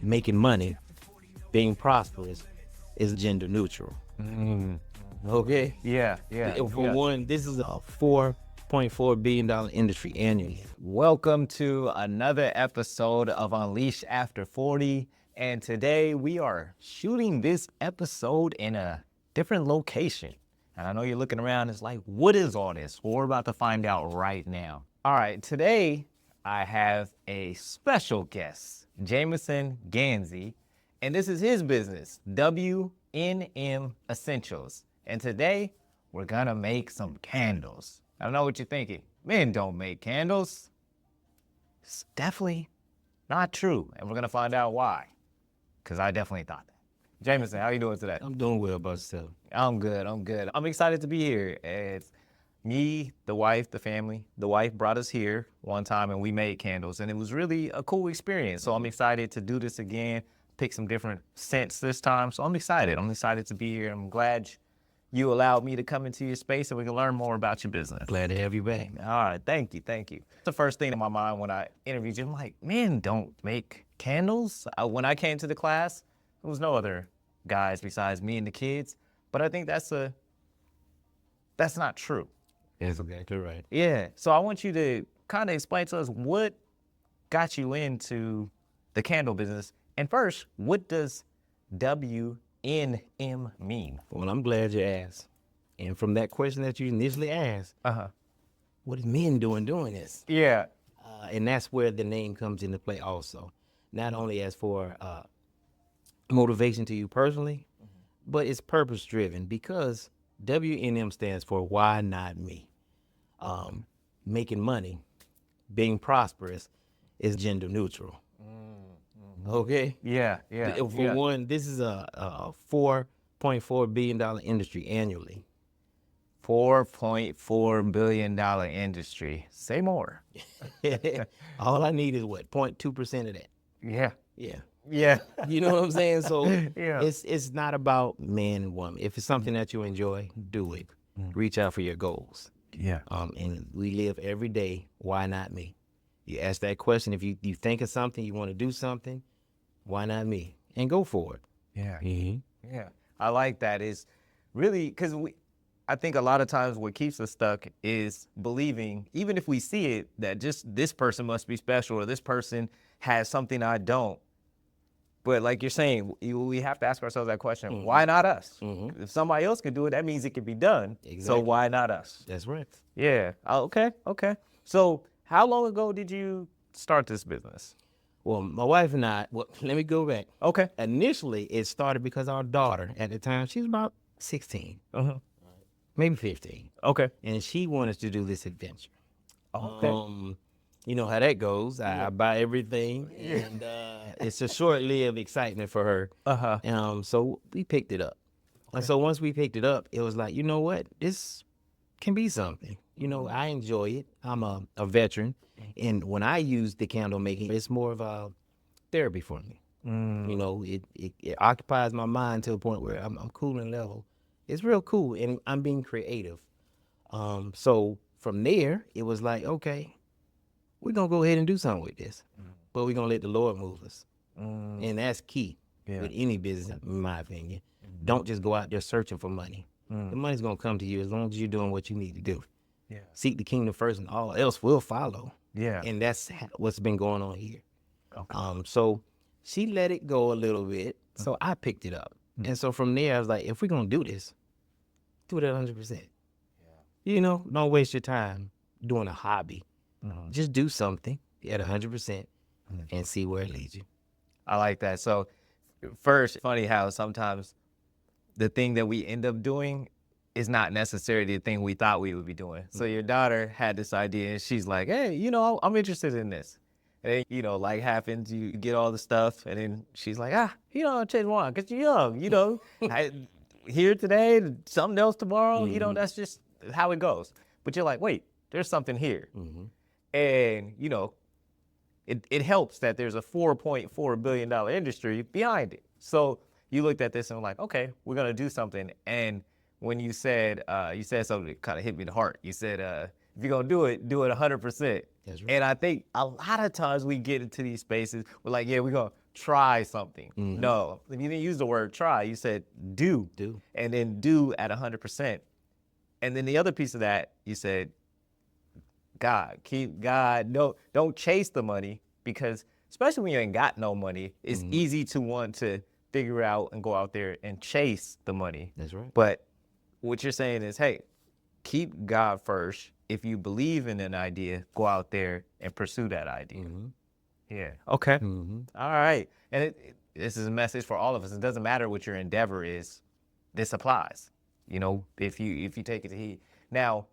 making money, being prosperous is gender neutral. Okay? Yeah, yeah. For one, this is a $4.4 billion industry annually. Welcome to another episode of Unleash After 40. And today we are shooting this episode in a different location. And I know you're looking around, it's like, what is all this? Well, we're about to find out right now. All right, today I have a special guest, Jamison Ganzy, and this is his business, WNM Essentials. And today we're gonna make some candles. I know what you're thinking. Men don't make candles. It's definitely not true, and we're gonna find out why. Cause I definitely thought that. Jamison, how you doing today? I'm doing well about yourself. I'm good. I'm excited to be here. It's me, the wife, the family. The wife brought us here one time and we made candles, and it was really a cool experience. So I'm excited to do this again, pick some different scents this time. So I'm excited. I'm excited to be here. I'm glad you allowed me to come into your space so we can learn more about your business. Glad to have you back. All right, thank you. It's the first thing in my mind when I interviewed you. I'm like, men don't make candles. When I came to the class, there was no other guys besides me and the kids. But I think that's not true. That's exactly right. Yeah, so I want you to kind of explain to us what got you into the candle business. And first, what does WNM mean? Well, I'm glad you asked. And from that question that you initially asked, what is men doing this? Yeah. And that's where the name comes into play also. Not only as for motivation to you personally, but it's purpose driven, because WNM stands for why not me. Making money, being prosperous is gender neutral. Okay? Yeah. For one, this is a $4.4 billion industry annually. $4.4 billion industry. Say more. All I need is what, 0.2% of that. Yeah. Yeah. You know what I'm saying? So Yeah. it's not about man and woman. If it's something that you enjoy, do it. Reach out for your goals. Yeah. And we live every day, why not me? You ask that question, if you think of something, you want to do something, why not me? And go for it. Yeah. Mm-hmm. Yeah. I like that. Is really because I think a lot of times what keeps us stuck is believing, even if we see it, that just this person must be special or this person has something I don't. But like you're saying, we have to ask ourselves that question, why not us? If somebody else can do it, that means it can be done. Exactly. So why not us? That's right. Yeah. Okay. So how long ago did you start this business? Well, my wife and I, let me go back. Okay. Initially, it started because our daughter, at the time, she was about 16, maybe 15. Okay. And she wanted to do this adventure. Okay. You know how that goes. I buy everything, and it's a short-lived excitement for her. So we picked it up. And so once we picked it up, it was like, you know what? This can be something. You know, I enjoy it. I'm a veteran. And when I use the candle making, it's more of a therapy for me. You know, it occupies my mind to a point where I'm cool and level. It's real cool, and I'm being creative. So from there, it was like, okay, we're going to go ahead and do something with this. But we're going to let the Lord move us. And that's key with any business, in my opinion. Don't just go out there searching for money. The money's going to come to you as long as you're doing what you need to do. Yeah. Seek the kingdom first, and all else will follow. Yeah. And that's what's been going on here. Okay. So she let it go a little bit, so I picked it up. And so from there, I was like, if we're going to do this, do it at 100%. Yeah. You know, don't waste your time doing a hobby. Just do something at 100% and see where it leads you. I like that. So first, funny how sometimes the thing that we end up doing is not necessarily the thing we thought we would be doing. So your daughter had this idea and she's like, hey, you know, I'm interested in this. And then, you know, like happens, you get all the stuff and then she's like, you know, I'll change one because you're young, you know, here today, something else tomorrow, you know, that's just how it goes. But you're like, wait, there's something here. And, you know, it helps that there's a $4.4 billion industry behind it. So you looked at this and were like, okay, we're going to do something. And when you said something that kind of hit me in the heart. You said, if you're going to do it 100%. That's right. And I think a lot of times we get into these spaces, we're like, yeah, we're going to try something. No, you didn't use the word try. You said do. Do. And then do at 100%. And then the other piece of that, you said, God, keep God. Don't chase the money, because especially when you ain't got no money, it's easy to want to figure out and go out there and chase the money. That's right. But what you're saying is, hey, keep God first. If you believe in an idea, go out there and pursue that idea. Yeah. Okay. All right. And this is a message for all of us. It doesn't matter what your endeavor is. This applies. You know, if you take it to heed. Now,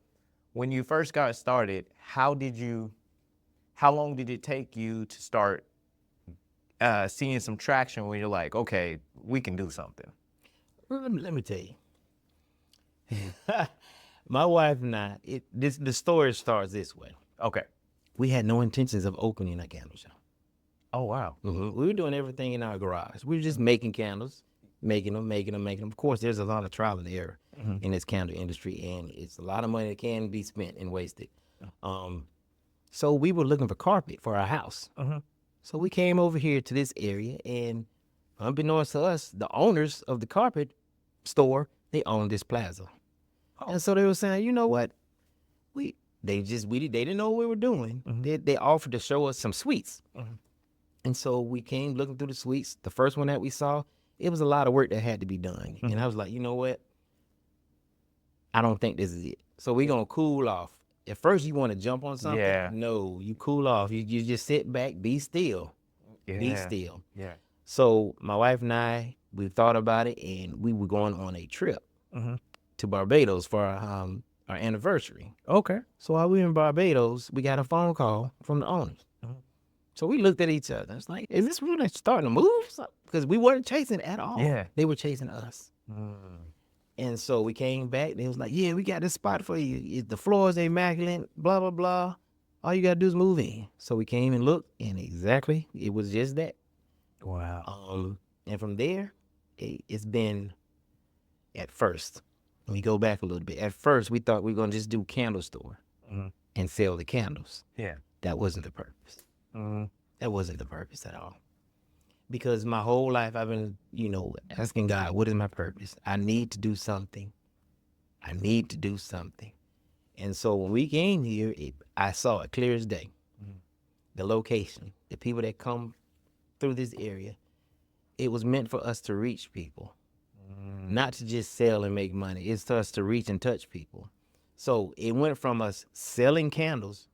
when you first got started, how long did it take you to start seeing some traction when you're like, okay, we can do something? Let me tell you. My wife and I, the story starts this way. Okay. We had no intentions of opening a candle shop. Oh, wow. We were doing everything in our garage. We were just making candles, making them. Of course, there's a lot of trial and error in this candle industry, and it's a lot of money that can be spent and wasted. So we were looking for carpet for our house. So we came over here to this area, and unbeknownst to us, the owners of the carpet store, they own this plaza. And so they were saying, you know what? They didn't know what we were doing. They offered to show us some suites. And so we came looking through the suites. The first one that we saw, it was a lot of work that had to be done. And I was like, you know what? I don't think this is it. So we're going to cool off. At first, you want to jump on something. Yeah. No, you cool off. You just sit back, be still. Yeah. Be still. Yeah. So my wife and I, we thought about it, and we were going on a trip to Barbados for our anniversary. Okay. So while we were in Barbados, we got a phone call from the owners. So we looked at each other. It's like, is this really starting to move? Because we weren't chasing at all. Yeah. They were chasing us. And so we came back. They was like, yeah, we got this spot for you. The floor is immaculate, blah, blah, blah. All you got to do is move in. So we came and looked, and exactly, it was just that. Wow. And from there, it's been, at first, let me go back a little bit. At first, we thought we were going to just do candle store and sell the candles. Yeah. That wasn't the purpose. That wasn't the purpose at all. Because my whole life I've been, asking God, what is my purpose? I need to do something. And so when we came here, I saw it clear as day. The location, the people that come through this area, it was meant for us to reach people. Not to just sell and make money. It's for us to reach and touch people. So it went from us selling candles,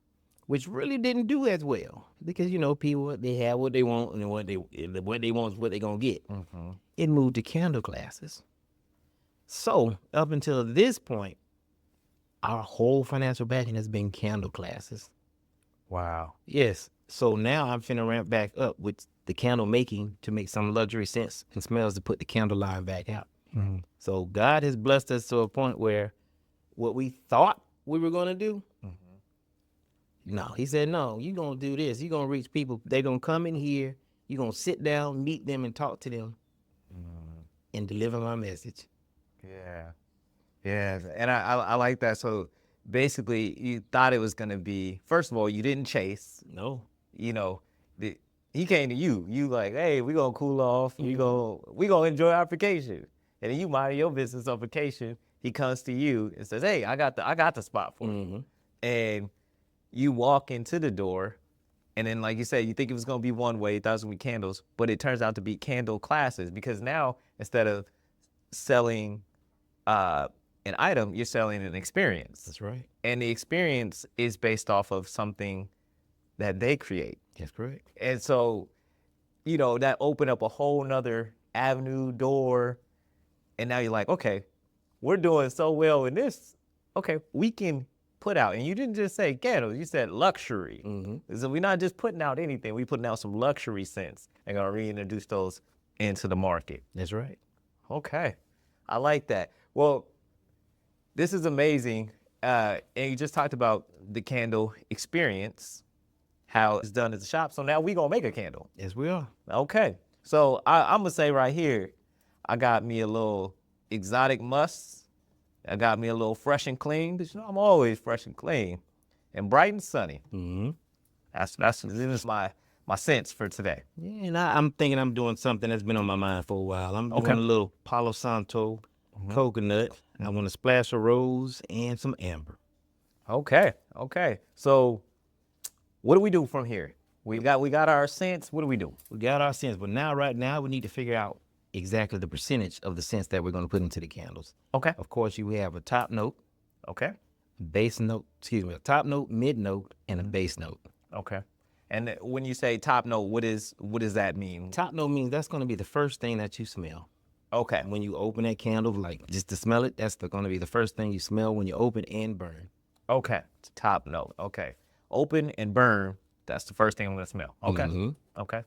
which really didn't do as well, because people, they have what they want, and what they want is what they're gonna get. It moved to candle classes. So up until this point, our whole financial backing has been candle classes. Wow. Yes. So now I'm finna ramp back up with the candle making to make some luxury scents and smells to put the candle line back out. So God has blessed us to a point where what we thought we were gonna do, no, he said, no, you're going to do this. You're going to reach people. They're going to come in here. You're going to sit down, meet them, and talk to them and deliver my message. Yeah. Yeah. And I like that. So basically, you thought it was going to be, first of all, you didn't chase. No. He came to you. You like, hey, we're going to cool off. We gonna enjoy our vacation. And then you mind your business on vacation. He comes to you and says, hey, I got the spot for you. And you walk into the door, and then, like you said, you think it was going to be one way, you thought it was going to be candles, but it turns out to be candle classes, because now, instead of selling an item, you're selling an experience. That's right. And the experience is based off of something that they create. That's correct. And so, that opened up a whole nother avenue, door, and now you're like, okay, we're doing so well in this. Okay, we can put out, and you didn't just say candles, you said luxury. So we're not just putting out anything, we're putting out some luxury scents and gonna reintroduce those into the market. That's right. Okay, I like that. Well, this is amazing. And you just talked about the candle experience, how it's done at the shop. So now we gonna make a candle. Yes, we are. Okay, so I'm gonna say right here, I got me a little exotic musk. I got me a little fresh and clean, but I'm always fresh and clean, and bright and sunny. This is my my scents for today. Yeah, and I'm thinking I'm doing something that's been on my mind for a while. I'm doing a little Palo Santo coconut. I want a splash of rose and some amber. Okay. So what do we do from here? We got our scents. What do we do? We got our scents, but right now, we need to figure out exactly the percentage of the scents that we're going to put into the candles. Okay. Of course, you have a top note, Okay. base note, a top note, mid note, and a base note. Okay. And when you say top note, what does that mean? Top note means that's going to be the first thing that you smell. Okay. When you open that candle, like just to smell it, that's going to be the first thing you smell when you open and burn. Okay. Top note. Okay. Open and burn. That's the first thing I'm going to smell. Okay. Okay.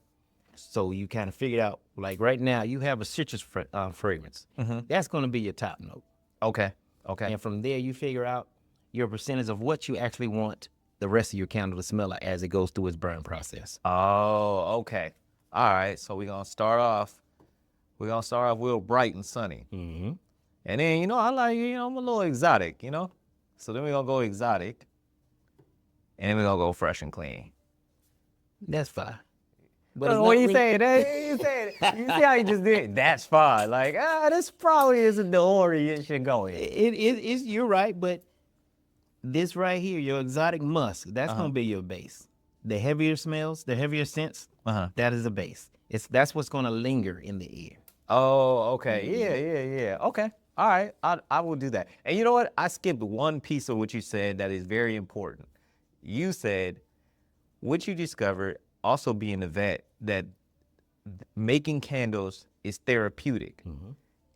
So you kind of figured out, like right now, you have a citrus fragrance. That's going to be your top note. Okay. Okay. And from there, you figure out your percentage of what you actually want the rest of your candle to smell like as it goes through its burn process. Oh, okay. All right. So we're gonna start off real bright and sunny. And then, I like, I'm a little exotic, So then we're gonna go exotic. And then we're gonna go fresh and clean. That's fine. But What you saying? You see how you just did? That's fine. Like, this probably isn't the order you should go in. You're right, but this right here, your exotic musk, that's gonna be your base. The heavier smells, the heavier scents, that is the base. That's what's gonna linger in the air. Oh, okay. Yeah. Okay. All right. I will do that. And you know what? I skipped one piece of what you said that is very important. You said what you discovered, also being a vet, that making candles is therapeutic.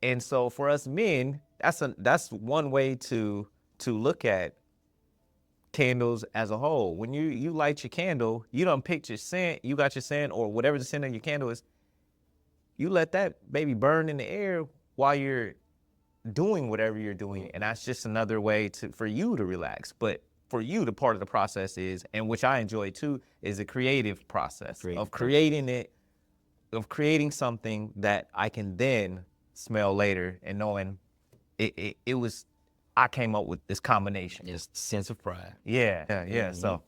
And so for us men, that's one way to look at candles as a whole. When you light your candle, you don't pick your scent, you got your scent or whatever the scent of your candle is, you let that baby burn in the air while you're doing whatever you're doing. And that's just another way for you to relax. But for you, the part of the process is, and which I enjoy too, is the creative process of creating something that I can then smell later and knowing I came up with this combination. It's a sense of pride. Yeah. So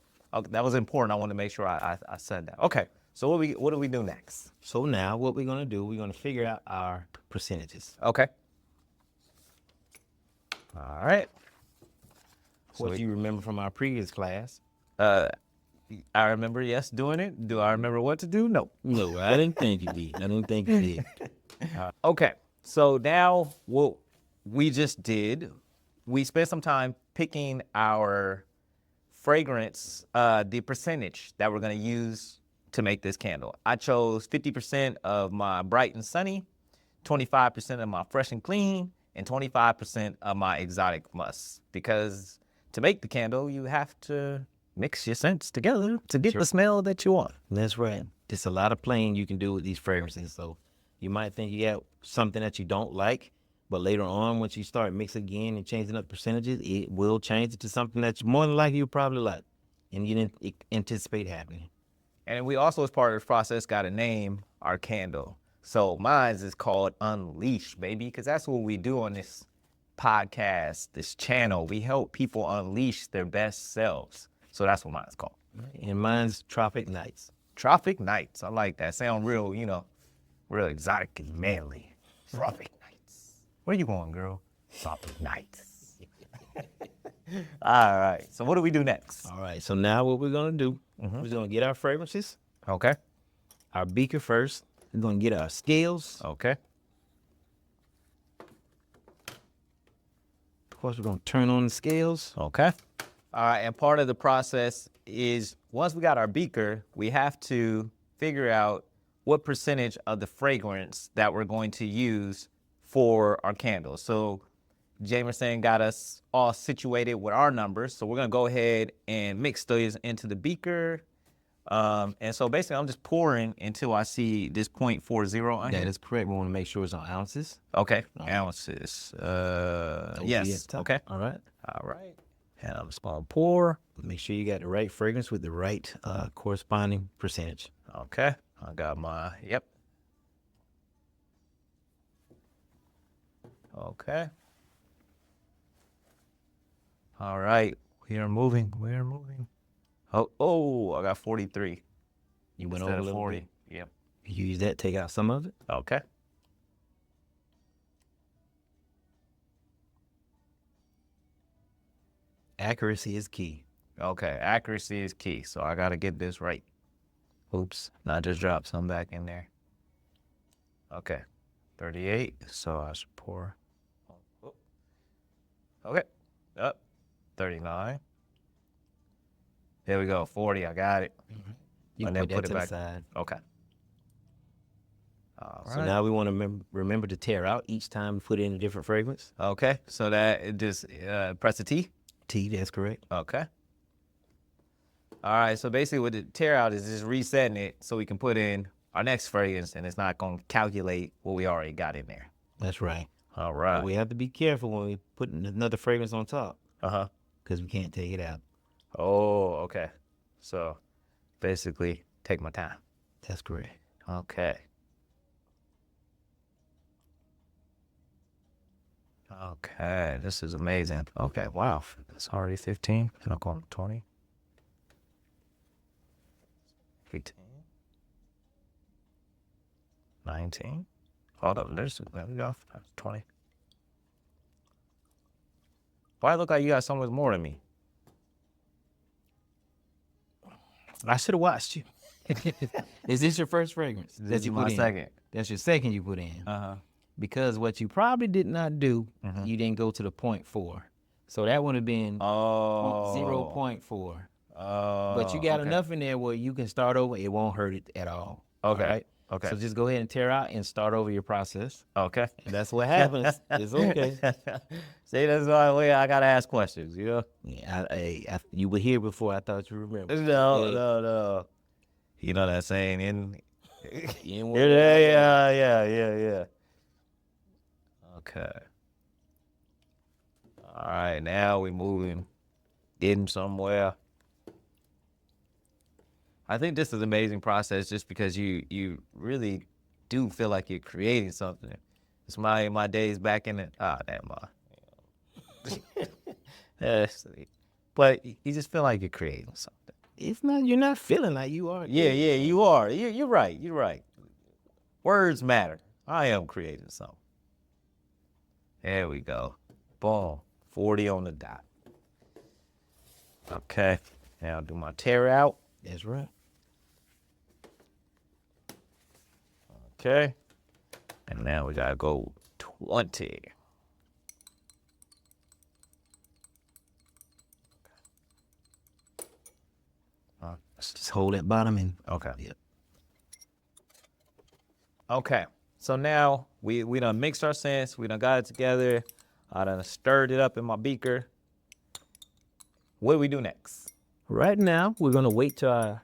that was important. I want to make sure I said that. Okay. So what do we do next? So now what we're gonna do, we're gonna figure out our percentages. Okay. All right. What do you remember from our previous class? I remember, yes, doing it. Do I remember what to do? No. No, I didn't think you did. I didn't think you did. Okay. So now what we just did, we spent some time picking our fragrance, the percentage that we're going to use to make this candle. I chose 50% of my bright and sunny, 25% of my fresh and clean, and 25% of my exotic musk. Because to make the candle, you have to mix your scents together to get the smell that you want. That's right. There's a lot of playing you can do with these fragrances. So you might think you got something that you don't like, but later on, once you start mixing again and changing up percentages, it will change it to something that more than likely you probably like, and you didn't anticipate happening. And we also, as part of this process, got to name our candle. So mine is called Unleash, baby, because that's what we do on this podcast, this channel. We help people unleash their best selves. So that's what mine's called. And mine's Tropic Nights. Tropic Nights. I like that. Sound real, real exotic and manly. Tropic Nights. Where you going, girl? Tropic Nights. All right. So what do we do next? All right. So now what we're going to do, we're going to get our fragrances. Okay. Our beaker first. We're going to get our scales. Okay. Of course, we're going to turn on the scales. Okay. All right. And part of the process is once we got our beaker, we have to figure out what percentage of the fragrance that we're going to use for our candles. So Jamison got us all situated with our numbers. So we're going to go ahead and mix those into the beaker. And so basically I'm just pouring until I see this 0.40 on here. That is correct. We want to make sure it's on ounces. Okay. Ounces. Yes. Okay. All right. All right. And I'm just going to pour. Make sure you got the right fragrance with the right corresponding percentage. Okay. I got my, yep. Okay. All right. We are moving. Oh, I got 43. You went instead over a of little 40. bit. Yep. You use that, take out some of it. Okay. Accuracy is key. Okay, accuracy is key. So I got to get this right. Oops, not just drop some back in there. Okay, 38. So I should pour. Oh. Okay, up. 39. There we go, 40. I got it. You And can then put that put it to the back. side. Okay. All So right. now we want to remember to tear out each time we put in a different fragrance. Okay, so that it just press the T. T, that's correct. Okay. All right, so basically what the tear out is just resetting it so we can put in our next fragrance and it's not going to calculate what we already got in there. That's right. All But right. we have to be careful when we put another fragrance on top Uh-huh. because we can't take it out. Oh, okay. So basically take my time. That's correct. Okay. Okay, this is amazing. Okay, wow. It's already 15. And I'm going 20. 18. 19. Hold up, there we go. 20. Why look like you got so much more than me? I should have watched you. Is this your first fragrance that you put my in? second. That's your second you put in. Uh-huh. Because what you probably did not do, you didn't go to the 0.4. So that would have been Oh. 0.4. Oh. But you got okay. enough in there where you can start over. It won't hurt it at all. Okay. All right? Okay. So just go ahead and tear out and start over your process. Okay. And that's what happens. It's okay. See, that's the way I gotta ask questions, you know? Yeah, you were here before. I thought you remembered. No. You know that saying in You yeah. Okay. All right, now we moving in somewhere. I think this is an amazing process just because you really do feel like you're creating something. It's my days back in it. Damn. But you just feel like you're creating something. It's not. You're not feeling like you are. Yeah, you are. You're right. You're right. Words matter. I am creating something. There we go. Boom. 40 on the dot. Okay. Now do my tear out. That's right. Okay. And now we gotta go 20. Just hold that bottom and Okay. Yep. Okay. So now we done mixed our scents. We done got it together. I done stirred it up in my beaker. What do we do next? Right now, we're gonna wait till our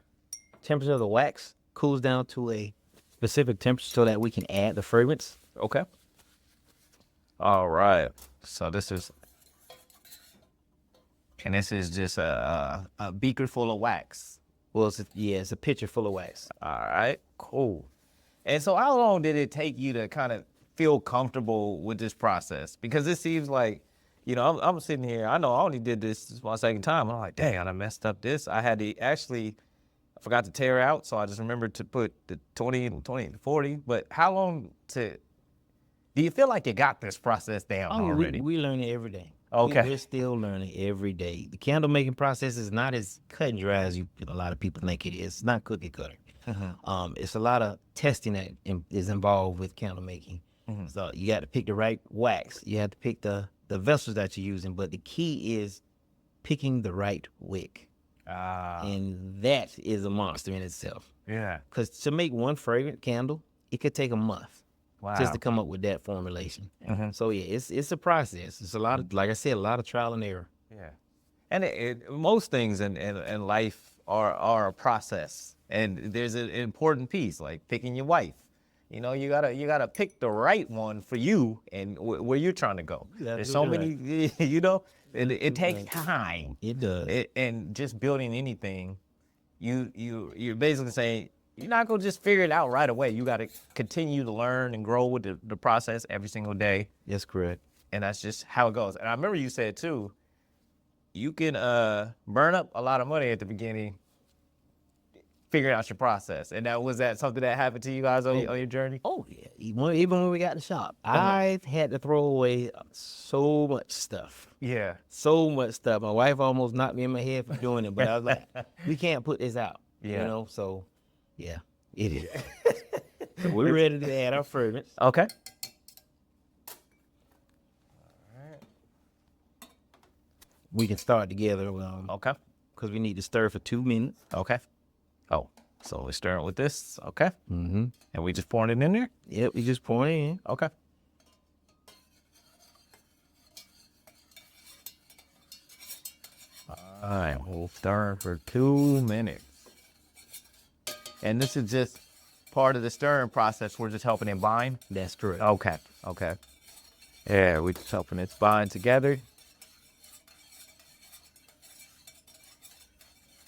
temperature of the wax cools down to a specific temperature so that we can add the fragrance. Okay. All right. So this is just a beaker full of wax. Well, it's a pitcher full of wax. All right. Cool. And so how long did it take you to kind of feel comfortable with this process? Because it seems like, you know, I'm sitting here. I know I only did this my second time. I'm like, dang, I done messed up this. I had to I forgot to tear out. So I just remembered to put the 20 and 40. But how long do you feel like you got this process down already? We learn it every day. Okay. We're still learning every day. The candle making process is not as cut and dry as a lot of people think it is. It's not cookie cutter. It's a lot of testing that is involved with candle making. So you got to pick the right wax. You have to pick the vessels that you're using. But the key is picking the right wick. And that is a monster in itself. Yeah. Because to make one fragrant candle, it could take a month. Wow. Just to come up with that formulation. So yeah, it's a process. It's a lot of, like I said, a lot of trial and error. Yeah. And most things in life are a process. And there's an important piece, like picking your wife. You know, you gotta pick the right one for you and where you're trying to go. There's so many, you know, it takes time. It does. And just building anything, you're basically saying, you're not gonna just figure it out right away. You gotta continue to learn and grow with the process every single day. That's correct. And that's just how it goes. And I remember you said too, you can burn up a lot of money at the beginning figuring out your process. And was that something that happened to you guys on your journey? Oh yeah, even when we got in the shop, I had to throw away so much stuff. Yeah. So much stuff. My wife almost knocked me in my head for doing it, but I was like, we can't put this out. Yeah. You know, so yeah, it is. So we're ready to add our ferments. Okay. We can start together. Okay. Because we need to stir for 2 minutes. Okay. Oh, so we're stirring with this. Okay. Mm-hmm. And we just pouring it in there? Yep, we just pour it in. Okay. All right, we'll stir for 2 minutes. And this is just part of the stirring process. We're just helping it bind? That's correct. Okay, okay. Yeah, we're just helping it bind together.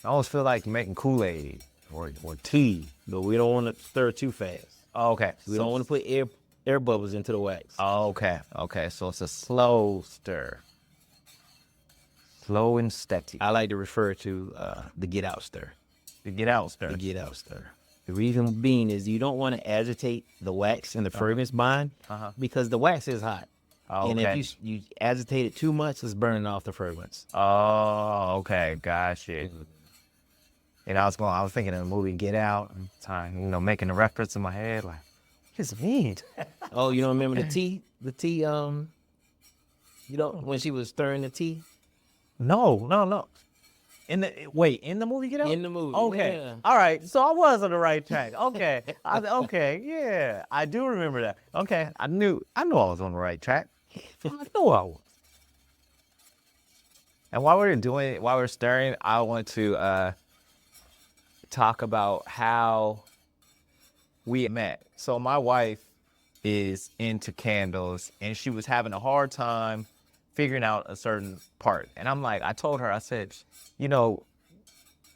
I almost feel like making Kool-Aid Or tea, but we don't want to stir too fast. Oh, okay. We don't want to put air bubbles into the wax. Okay, okay. So it's a slow stir. Slow and steady. I like to refer to the get out stir. The get out stir. The get out stir. The reason being is you don't want to agitate the wax and the ferments bind because the wax is hot. Oh, and okay. if you agitate it too much, it's burning off the ferments. Oh, okay. Gotcha. And I was thinking of the movie Get Out, and making a reference in my head, like, what does it mean? Oh, you don't remember the tea? The tea, when she was stirring the tea? No. In the movie Get Out? In the movie. Okay. Yeah. All right. So I was on the right track. Okay. Okay. Yeah. I do remember that. Okay. I knew I was on the right track. I know I was. And while we're stirring, I want to talk about how we met. So my wife is into candles, and she was having a hard time figuring out a certain part. And I told her, I said,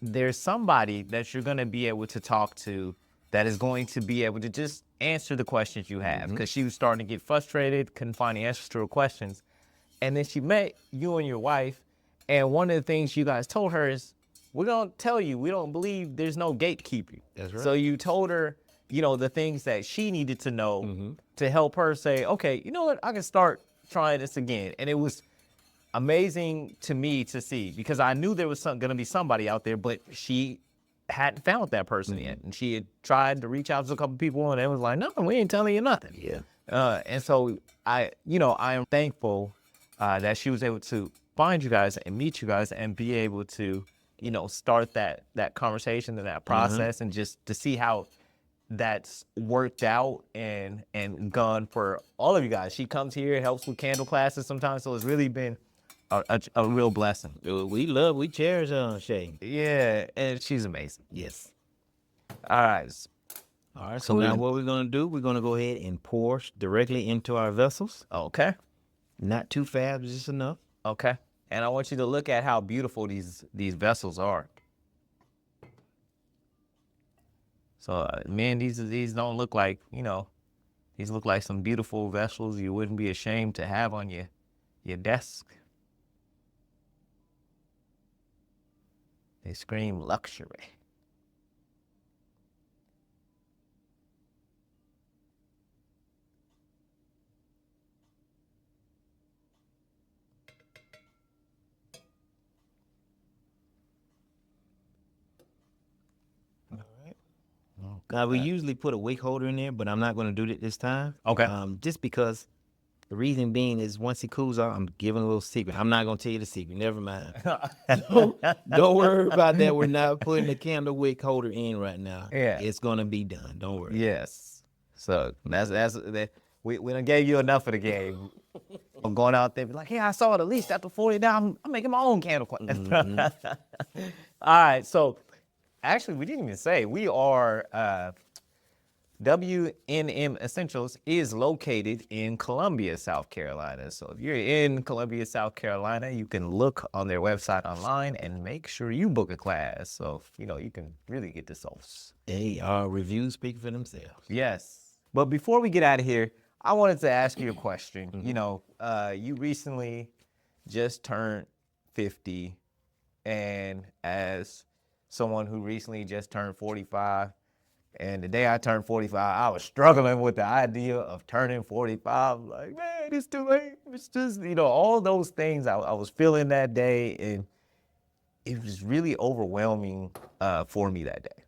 there's somebody that you're going to be able to talk to that is going to be able to just answer the questions you have. Because she was starting to get frustrated, couldn't find the answers to her questions. And then she met you and your wife, and one of the things you guys told her is, we're going to tell you, we don't believe there's no gatekeeping. That's right. So you told her, the things that she needed to know to help her say, okay, you know what, I can start trying this again. And it was amazing to me to see, because I knew there was going to be somebody out there, but she hadn't found that person yet. And she had tried to reach out to a couple people, and they was like, no, we ain't telling you nothing. Yeah. And so I am thankful that she was able to find you guys and meet you guys and be able to, start that conversation and that process, and just to see how that's worked out and gone for all of you guys. She comes here, helps with candle classes sometimes, so it's really been a real blessing. We cherish Shay. Yeah, and she's amazing. Yes. All right. So now what we're going to do, we're going to go ahead and pour directly into our vessels. Okay. Not too fast, just enough. Okay. And I want you to look at how beautiful these vessels are. So, man, these don't look like, these look like some beautiful vessels you wouldn't be ashamed to have on your desk. They scream luxury. Now, we usually put a wick holder in there, but I'm not going to do that this time. Okay. Just because the reason being is once it cools off, I'm giving a little secret. I'm not going to tell you the secret. Never mind. Don't worry about that. We're not putting the candle wick holder in right now. Yeah. It's going to be done. Don't worry. Yes. So we done gave you enough of the game. I'm going out there and be like, yeah, I saw it at least after 40 down. I'm making my own candle. All right. So actually, we didn't even say we are WNM Essentials is located in Columbia, South Carolina. So if you're in Columbia, South Carolina, you can look on their website online and make sure you book a class. So, you can really get the sauce. Hey, our reviews speak for themselves. Yes. But before we get out of here, I wanted to ask you a question. You recently just turned 50, and as someone who recently just turned 45. And the day I turned 45, I was struggling with the idea of turning 45. Like, man, it's too late. It's just, all those things I was feeling that day. And it was really overwhelming for me that day.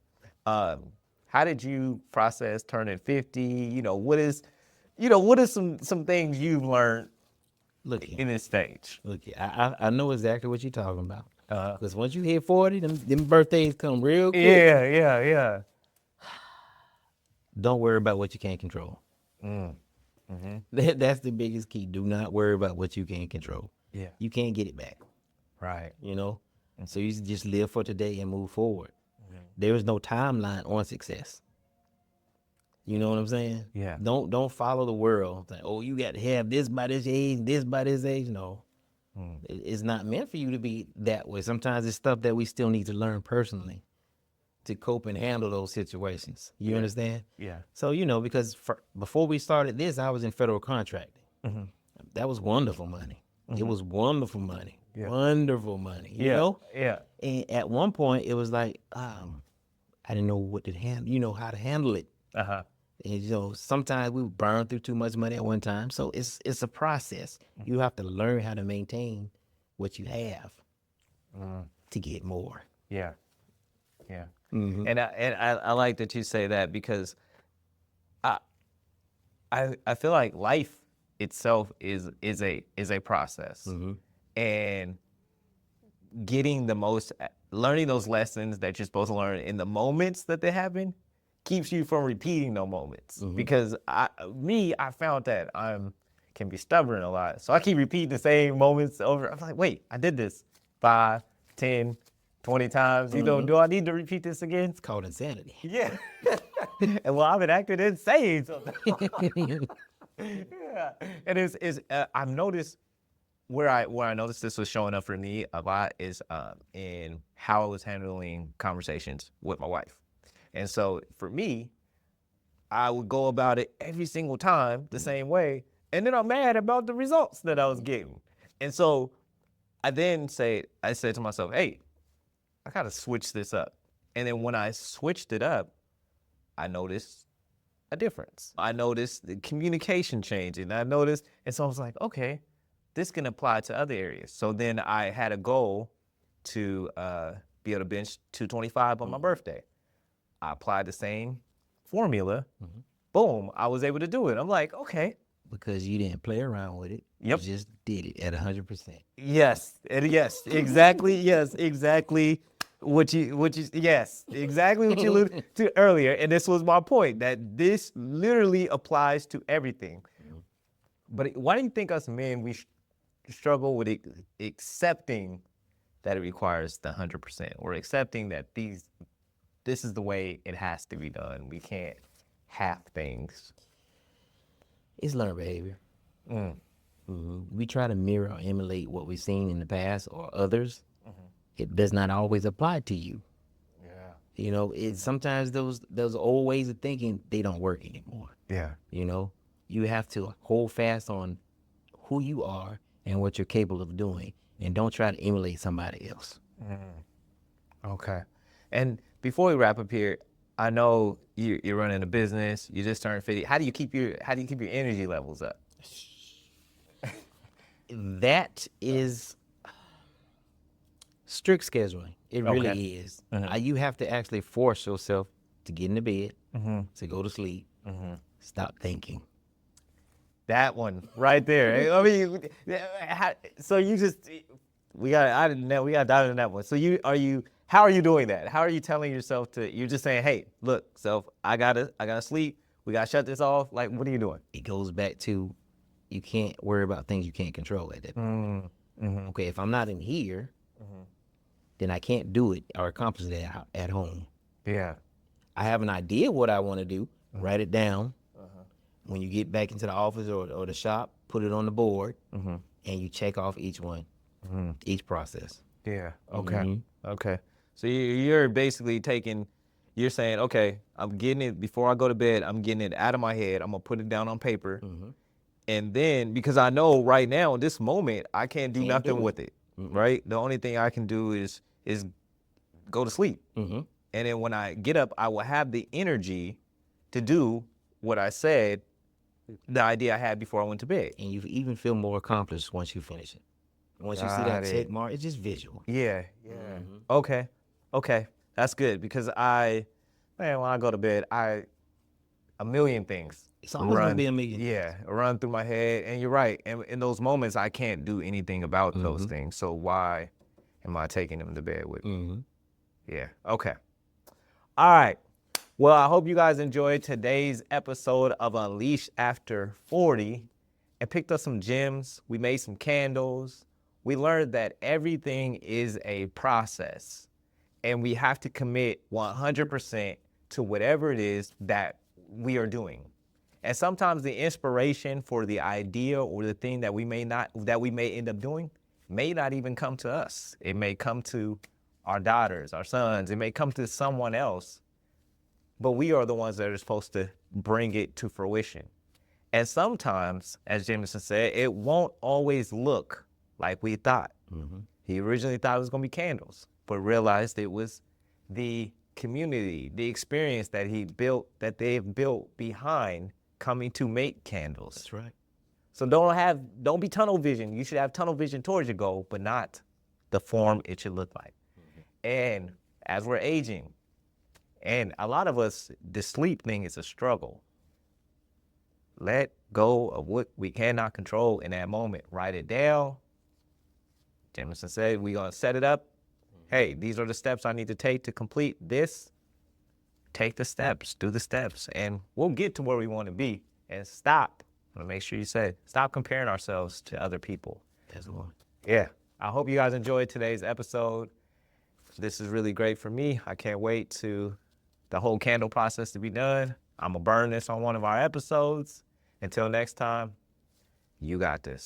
How did you process turning 50? What are some things you've learned in this stage? Look, I know exactly what you're talking about. Because once you hit 40, them birthdays come real quick. Yeah. Don't worry about what you can't control. That's the biggest key. Do not worry about what you can't control. Yeah. You can't get it back. Right. So you just live for today and move forward. There is no timeline on success. You know what I'm saying? Yeah. Don't follow the world. Like, oh, you got to have this by this age, this by this age. No. It's not meant for you to be that way. Sometimes it's stuff that we still need to learn personally to cope and handle those situations. You understand? Yeah. So, because before we started this, I was in federal contracting. That was wonderful money. It was wonderful money. Yeah. Wonderful money. You know? Yeah. And at one point, it was like, I didn't know what to handle, how to handle it. Uh-huh. And, sometimes we burn through too much money at one time. So it's a process. You have to learn how to maintain what you have to get more. Yeah. And I like that you say that, because I feel like life itself is a process, and learning those lessons that you're supposed to learn in the moments that they happen keeps you from repeating those moments. Because I found that can be stubborn a lot, so I keep repeating the same moments over. I'm like, wait, I did this 5, 10, 20 times. Do I need to repeat this again? It's called insanity. Yeah. And well, I've been acting insane. So yeah. And I've noticed where I noticed this was showing up for me a lot is in how I was handling conversations with my wife. And so for me, I would go about it every single time the same way, and then I'm mad about the results that I was getting. And so I said to myself, hey, I gotta switch this up. And then when I switched it up, I noticed a difference. I noticed the communication changing. And so I was like, okay, this can apply to other areas. So then I had a goal to be able to bench 225 on my birthday. I applied the same formula. Boom, I was able to do it. I'm like, okay. Because you didn't play around with it. Yep. You just did it at 100%. Yes, exactly. Yes, exactly exactly what you alluded to earlier. And this was my point, that this literally applies to everything. But why do you think us men, we struggle with accepting that it requires the 100%, or accepting that this is the way it has to be done? We can't half things. It's learned behavior. We try to mirror or emulate what we've seen in the past or others. It does not always apply to you. Yeah. Sometimes those old ways of thinking, they don't work anymore. Yeah. You have to hold fast on who you are and what you're capable of doing, and don't try to emulate somebody else. Okay. And before we wrap up here, I know you're running a business. You just turned 50. How do you keep your energy levels up? That is strict scheduling. It really is. You have to actually force yourself to get into bed, to go to sleep, stop thinking. That one right there. I mean, so you just we got to dive into that one. So how are you doing that? How are you telling yourself you're just saying, hey, look, self, I gotta sleep. We gotta shut this off. Like, what are you doing? It goes back to, you can't worry about things you can't control at that point. Okay, if I'm not in here, then I can't do it or accomplish that at home. Yeah. I have an idea what I want to do. Write it down. When you get back into the office or the shop, put it on the board, and you check off each one, each process. Yeah. Okay. Okay. So you're basically you're saying, okay, I'm getting it before I go to bed. I'm getting it out of my head. I'm gonna put it down on paper, and then, because I know right now in this moment I can't do nothing with it. Right. The only thing I can do is go to sleep. Mm-hmm. And then when I get up, I will have the energy to do what I said, the idea I had before I went to bed. And you even feel more accomplished once you finish it. Once you see that check mark, it's just visual. Yeah. Okay. That's good because when I go to bed, a million things. It's always gonna be a million. Yeah, run through my head. And you're right. And in those moments, I can't do anything about those things. So why am I taking them to bed with me? Mm-hmm. Yeah. Okay. All right. Well, I hope you guys enjoyed today's episode of Unleash After 40 and picked up some gems. We made some candles. We learned that everything is a process and we have to commit 100% to whatever it is that we are doing. And sometimes the inspiration for the idea or the thing that we may end up doing may not even come to us. It may come to our daughters, our sons. It may come to someone else. But we are the ones that are supposed to bring it to fruition. And sometimes, as Jamison said, it won't always look like we thought. Mm-hmm. He originally thought it was going to be candles, but realized it was the community, the experience that they've built behind coming to make candles. That's right. So don't be tunnel vision. You should have tunnel vision towards your goal, but not the form it should look like. Mm-hmm. And as we're aging, and a lot of us, the sleep thing is a struggle. Let go of what we cannot control in that moment. Write it down. Jamison said, we're going to set it up. Hey, these are the steps I need to take to complete this. Take the steps, do the steps, and we'll get to where we want to be. And stop. I'm going to make sure you say, stop comparing ourselves to other people. That's one. Yeah. I hope you guys enjoyed today's episode. This is really great for me. I can't wait to the whole candle process to be done. I'm going to burn this on one of our episodes. Until next time, you got this.